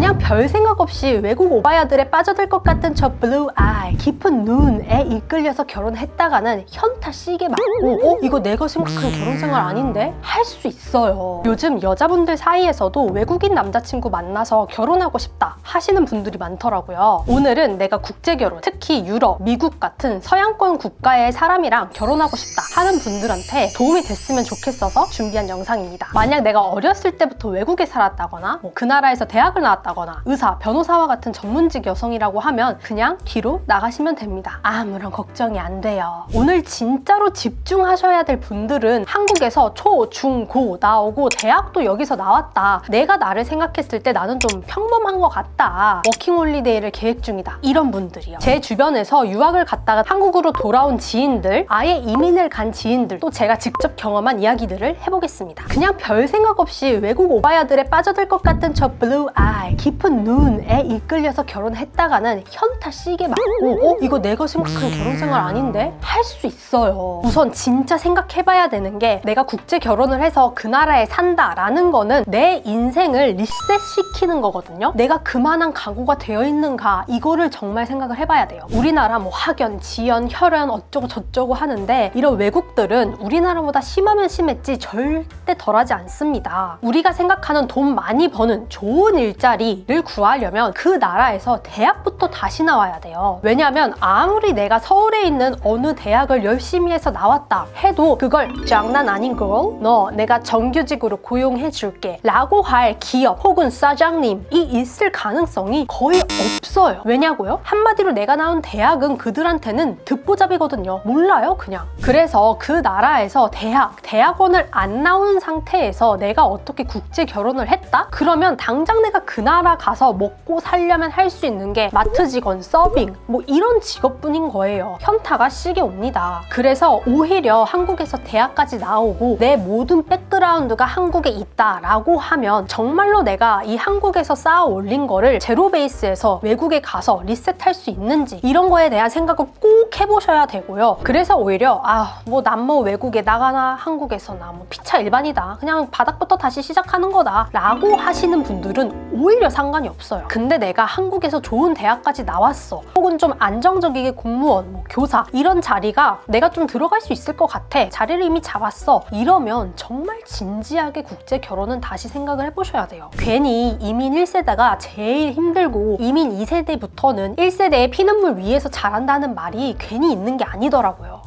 그냥 별 생각 없이 외국 오바야들에 빠져들 것 같은 저 블루 아이, 깊은 눈에 이끌려서 결혼했다가는 현타 시게 맞고 이거 내가 생각한 결혼생활 아닌데? 할 수 있어요. 요즘 여자분들 사이에서도 외국인 남자친구 만나서 결혼하고 싶다 하시는 분들이 많더라고요. 오늘은 내가 국제결혼, 특히 유럽, 미국 같은 서양권 국가의 사람이랑 결혼하고 싶다 하는 분들한테 도움이 됐으면 좋겠어서 준비한 영상입니다. 만약 내가 어렸을 때부터 외국에 살았다거나 그 나라에서 대학을 나왔다거나 의사, 변호사와 같은 전문직 여성이라고 하면 그냥 뒤로 나가시면 됩니다. 아무런 걱정이 안 돼요. 오늘 진짜로 집중하셔야 될 분들은 한국에서 초, 중, 고 나오고 대학도 여기서 나왔다. 내가 나를 생각했을 때 나는 좀 평범한 것 같다. 워킹홀리데이를 계획 중이다. 이런 분들이요. 제 주변에서 유학을 갔다가 한국으로 돌아온 지인들, 아예 이민을 간 지인들, 또 제가 직접 경험한 이야기들을 해보겠습니다. 그냥 별 생각 없이 외국 오바야들에 빠져들 것 같은 저 블루 아이, 깊은 눈에 이끌려서 결혼했다가는 현타 시게 맞고 이거 내가 생각한 결혼생활 아닌데? 할 수 있어요. 우선 진짜 생각해봐야 되는 게 내가 국제 결혼을 해서 그 나라에 산다라는 거는 내 인생을 리셋시키는 거거든요. 내가 그만한 각오가 되어 있는가 이거를 정말 생각을 해봐야 돼요. 우리나라 뭐 학연, 지연, 혈연 어쩌고 저쩌고 하는데 이런 외국들은 우리나라보다 심하면 심했지 절대 덜하지 않습니다. 우리가 생각하는 돈 많이 버는 좋은 일자리를 구하려면 그 나라에서 대학부터 다시 나와야 돼요. 왜냐하면 아무리 내가 서울에 있는 어느 대학을 열심히 해서 나왔다 해도 그걸 장난 아닌 걸 너 내가 정규직으로 고용해 줄게 라고 할 기업 혹은 사장님이 있을 가능성이 거의 없어요. 왜냐고요? 한마디로 내가 나온 대학은 그들한테는 듣보잡이거든요. 몰라요 그냥. 그래서 그 나라에서 대학원을 안 나온 상태에서 내가 어떻게 국제 결혼을 했다? 그러면 당장 내가 그 나라 가서 먹고 살려면 할 수 있는 게 마트 직원, 서빙 뭐 이런 직업뿐인 거예요. 현타가 시게 옵니다. 그래서 오히려 한국에서 대학까지 나오고 내 모든 백그라운드가 한국에 있다라고 하면 정말로 내가 이 한국에서 쌓아 올린 거를 제로 베이스에서 외국에 가서 리셋할 수 있는지 이런 거에 대한 생각을 꼭 해보셔야 되고요. 그래서 오히려 뭐 난 뭐 외국에 나가나 한국에서나 뭐 피차 일반이다. 그냥 바닥부터 다시 시작하는 거다 라고 하시는 분들은 오히려 상관이 없어요. 근데 내가 한국에서 좋은 대학까지 나왔어. 혹은 좀 안정적이게 공무원, 뭐 교사 이런 자리가 내가 좀 들어갈 수 있을 것 같아. 자리를 이미 잡았어. 이러면 정말 진지하게 국제 결혼은 다시 생각을 해보셔야 돼요. 괜히 이민 1세대가 제일 힘들고 이민 2세대부터는 1세대의 피눈물 위에서 자란다는 말이 괜히 있는 게 아니더라고요.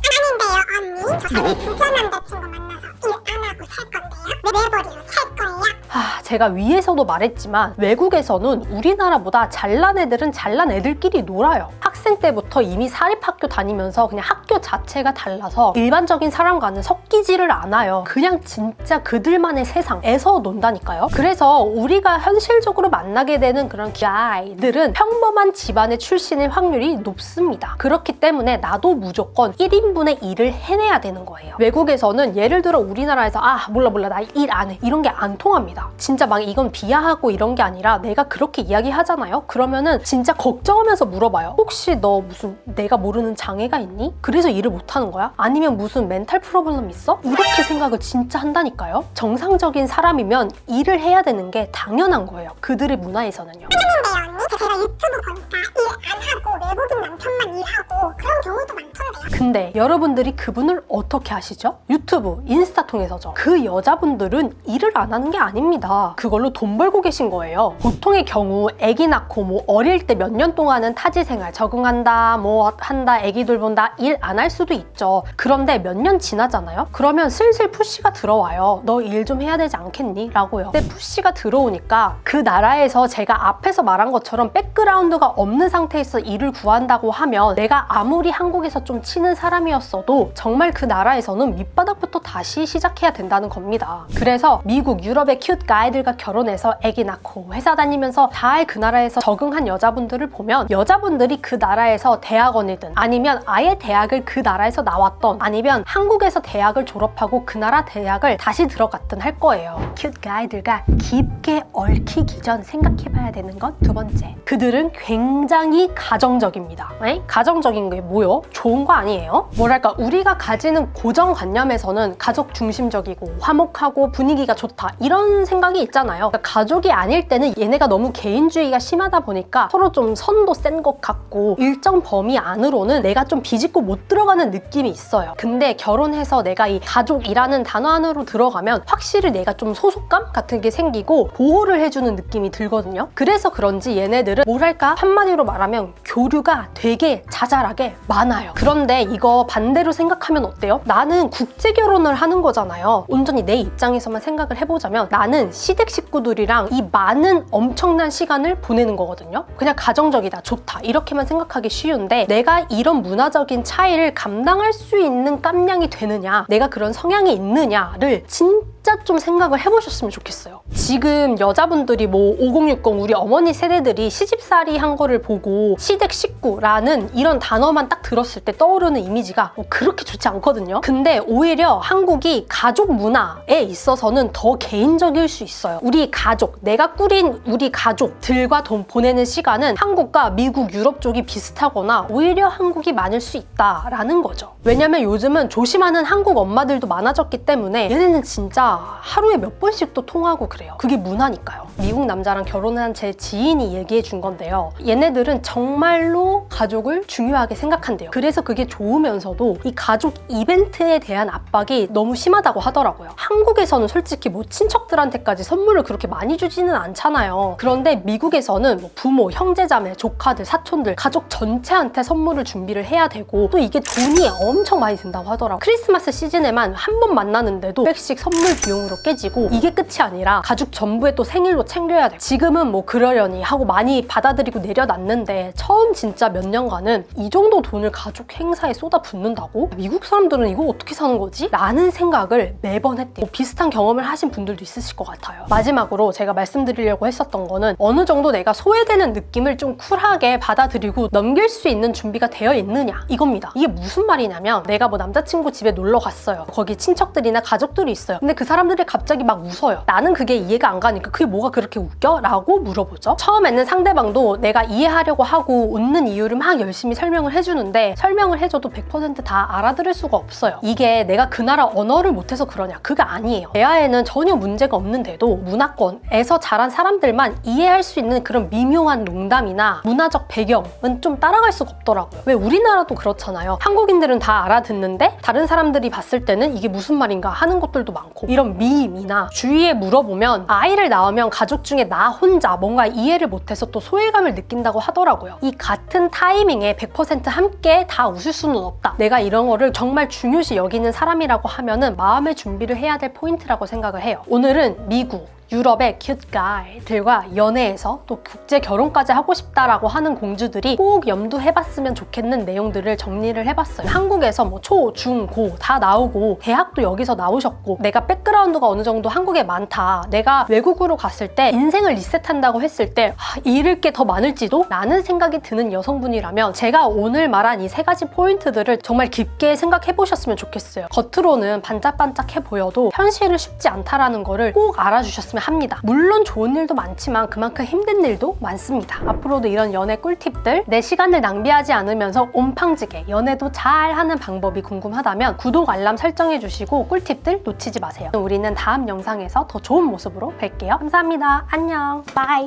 아닌데요 언니? 저는 부자 남자친구 만나서 일 안 하고 살 건데요? 내버리고 살 거예요? 제가 위에서도 말했지만 외국에서는 우리나라보다 잘난 애들은 잘난 애들끼리 놀아요. 학생 때부터 이미 사립학교 다니면서 그냥 학교 자체가 달라서 일반적인 사람과는 섞이지를 않아요. 그냥 진짜 그들만의 세상에서 논다니까요. 그래서 우리가 현실적으로 만나게 되는 그런 아이들은 평범한 집안의 출신일 확률이 높습니다. 그렇기 때문에 나도 무조건 1인분의 일을 해내야 되는 거예요. 외국에서는 예를 들어 우리나라에서 몰라 나 일 안 해 이런 게 안 통합니다. 진짜 막 이건 비하하고 이런 게 아니라 내가 그렇게 이야기하잖아요? 그러면은 진짜 걱정하면서 물어봐요. 혹시 너 무슨 내가 모르는 장애가 있니? 그래서 일을 못하는 거야? 아니면 무슨 멘탈 프로블럼 있어? 이렇게 생각을 진짜 한다니까요. 정상적인 사람이면 일을 해야 되는 게 당연한 거예요. 그들의 문화에서는요. 아닌데요 언니? 제가 유튜브 보니까 일 안 하고 외국인 남편만 일하고 그런 경우도 많던데요. 근데 여러분들이 그분을 어떻게 아시죠? 유튜브, 인스타 통해서죠. 그 여자분들은 일을 안 하는 게 아닙니다. 그걸로 돈 벌고 계신 거예요. 보통의 경우 아기 낳고 뭐 어릴 때 몇 년 동안은 타지 생활 적응한다, 뭐 한다, 아기 돌본다, 일 안 할 수도 있죠. 그런데 몇 년 지나잖아요? 그러면 슬슬 푸시가 들어와요. 너 일 좀 해야 되지 않겠니? 라고요. 근데 푸시가 들어오니까 그 나라에서 제가 앞에서 말한 것처럼 백그라운드가 없는 상태에서 일을 구한다고 하면 내가 아무리 한국에서 좀 치는 사람이었어도 정말 그 나라에서는 밑바닥부터 다시 시작해야 된다는 겁니다. 그래서 미국, 유럽의 큐트 가이들과 결혼해서 아기 낳고 회사 다니면서 다 그 나라에서 적응한 여자분들을 보면 여자분들이 그 나라에서 대학원이든 아니면 아예 대학을 그 나라에서 나왔던 아니면 한국에서 대학을 졸업하고 그 나라 대학을 다시 들어갔든 할 거예요. 큐트 가이들과 깊게 얽히기 전 생각해봐야 되는 건 두 번째. 그들은 굉장히 가정적입니다. 가정적인 게 뭐요? 좋은 거 아니에요? 뭐랄까 우리가 가지는 고정관념에서는 가족 중심적이고 화목하고 분위기가 좋다 이런 생각이 있잖아요. 그러니까 가족이 아닐 때는 얘네가 너무 개인주의가 심하다 보니까 서로 좀 선도 센 것 같고 일정 범위 안으로는 내가 좀 비집고 못 들어가는 느낌이 있어요. 근데 결혼해서 내가 이 가족이라는 단어 안으로 들어가면 확실히 내가 좀 소속감 같은 게 생기고 보호를 해주는 느낌이 들거든요. 그래서 그런지 얘네들은 뭐랄까 한마디로 말하면 교류가 되게 자잘하게 많아요. 그런데 이거 반대로 생각하면 어때요? 나는 국제 결혼을 하는 거잖아요. 온전히 내 입장에서만 생각을 해보자면 나는 시댁 식구들이랑 이 많은 엄청난 시간을 보내는 거거든요. 그냥 가정적이다, 좋다 이렇게만 생각하기 쉬운데 내가 이런 문화적인 차이를 감당할 수 있는 깜냥이 되느냐, 내가 그런 성향이 있느냐를 진짜 좀 생각을 해보셨으면 좋겠어요. 지금 여자분들이 뭐 5060 우리 어머니 세대들이 시집살이 한 거를 보고 시댁 식구라는 이런 단어만 딱 들었을 때 떠오르는 이미지가 그렇게 좋지 않거든요. 근데 오히려 한국이 가족 문화에 있어서는 더 개인적일 수 있어요. 우리 가족, 내가 꾸린 우리 가족들과 보내는 시간은 한국과 미국, 유럽 쪽이 비슷하거나 오히려 한국이 많을 수 있다라는 거죠. 왜냐면 요즘은 조심하는 한국 엄마들도 많아졌기 때문에 얘네는 진짜 하루에 몇 번씩 또 통하고 그래요. 그게 문화니까요. 미국 남자랑 결혼한 제 지인이 얘기해 준 건데요. 얘네들은 정말로 가족을 중요하게 생각한대요. 그래서 그게 좋으면서도 이 가족 이벤트에 대한 압박이 너무 심하다고 하더라고요. 한국에서는 솔직히 뭐 친척들한테까지 선물을 그렇게 많이 주지는 않잖아요. 그런데 미국에서는 뭐 부모, 형제자매, 조카들, 사촌들, 가족 전체한테 선물을 준비를 해야 되고 또 이게 돈이 엄청 많이 든다고 하더라고요. 크리스마스 시즌에만 한 번 만나는데도 100씩 선물 비용으로 깨지고 이게 끝이 아니라 가족 전부에 또 생일로 챙겨야 돼. 지금은 뭐 그러려니 하고 많이 받아들이고 내려놨는데 처음 진짜 몇 년간은 이 정도 돈을 가족 행사에 쏟아붓는다고? 미국 사람들은 이거 어떻게 사는 거지? 라는 생각을 매번 했대요. 비슷한 경험을 하신 분들도 있으실 것 같아요. 마지막으로 제가 말씀드리려고 했었던 거는 어느 정도 내가 소외되는 느낌을 좀 쿨하게 받아들이고 넘길 수 있는 준비가 되어 있느냐 이겁니다. 이게 무슨 말이냐면 내가 뭐 남자친구 집에 놀러 갔어요. 거기 친척들이나 가족들이 있어요. 근데 그 사람들이 갑자기 막 웃어요. 나는 그게 이해가 안 가니까 그게 뭐가 그렇게 웃겨? 라고 물어보죠. 처음에는 상대방도 내가 이해하려고 하고 웃는 이유를 막 열심히 설명을 해주는데 설명을 해줘도 100% 알아들을 수가 없어요. 이게 내가 그 나라 언어를 못해서 그러냐? 그게 아니에요. 대화에는 전혀 문제가 없는데도 문화권에서 자란 사람들만 이해할 수 있는 그런 미묘한 농담이나 문화적 배경은 좀 따라갈 수가 없더라고요. 왜 우리나라도 그렇잖아요. 한국인들은 다 알아듣는데 다른 사람들이 봤을 때는 이게 무슨 말인가 하는 것들도 많고 이런 밈이나 주위에 물어보면 아이를 낳으면 가족 중에 나 혼자 뭔가 이해를 못해서 또 소외감을 느낀다고 하더라고요. 이 같은 타이밍에 100% 함께 다 웃을 수는 없다. 내가 이런 거를 정말 중요시 여기는 사람이라고 하면은 마음의 준비를 해야 될 포인트라고 생각을 해요. 오늘은 미국, 유럽의 큐트 가이들과 연애에서 또 국제 결혼까지 하고 싶다라고 하는 공주들이 꼭 염두해봤으면 좋겠는 내용들을 정리를 해봤어요. 한국에서 뭐 초, 중, 고 다 나오고 대학도 여기서 나오셨고 내가 백그라운드가 어느 정도 한국에 많다. 내가 외국으로 갔을 때 인생을 리셋한다고 했을 때 잃을 게 더 많을지도? 라는 생각이 드는 여성분이라면 제가 오늘 말한 이 세 가지 포인트들을 정말 깊게 생각해보셨으면 좋겠어요. 겉으로는 반짝반짝해 보여도 현실은 쉽지 않다라는 거를 꼭 알아주셨으면 합니다. 물론 좋은 일도 많지만 그만큼 힘든 일도 많습니다. 앞으로도 이런 연애 꿀팁들, 내 시간을 낭비하지 않으면서 온팡지게 연애도 잘 하는 방법이 궁금하다면 구독, 알람 설정해주시고 꿀팁들 놓치지 마세요. 우리는 다음 영상에서 더 좋은 모습으로 뵐게요. 감사합니다. 안녕. 바이.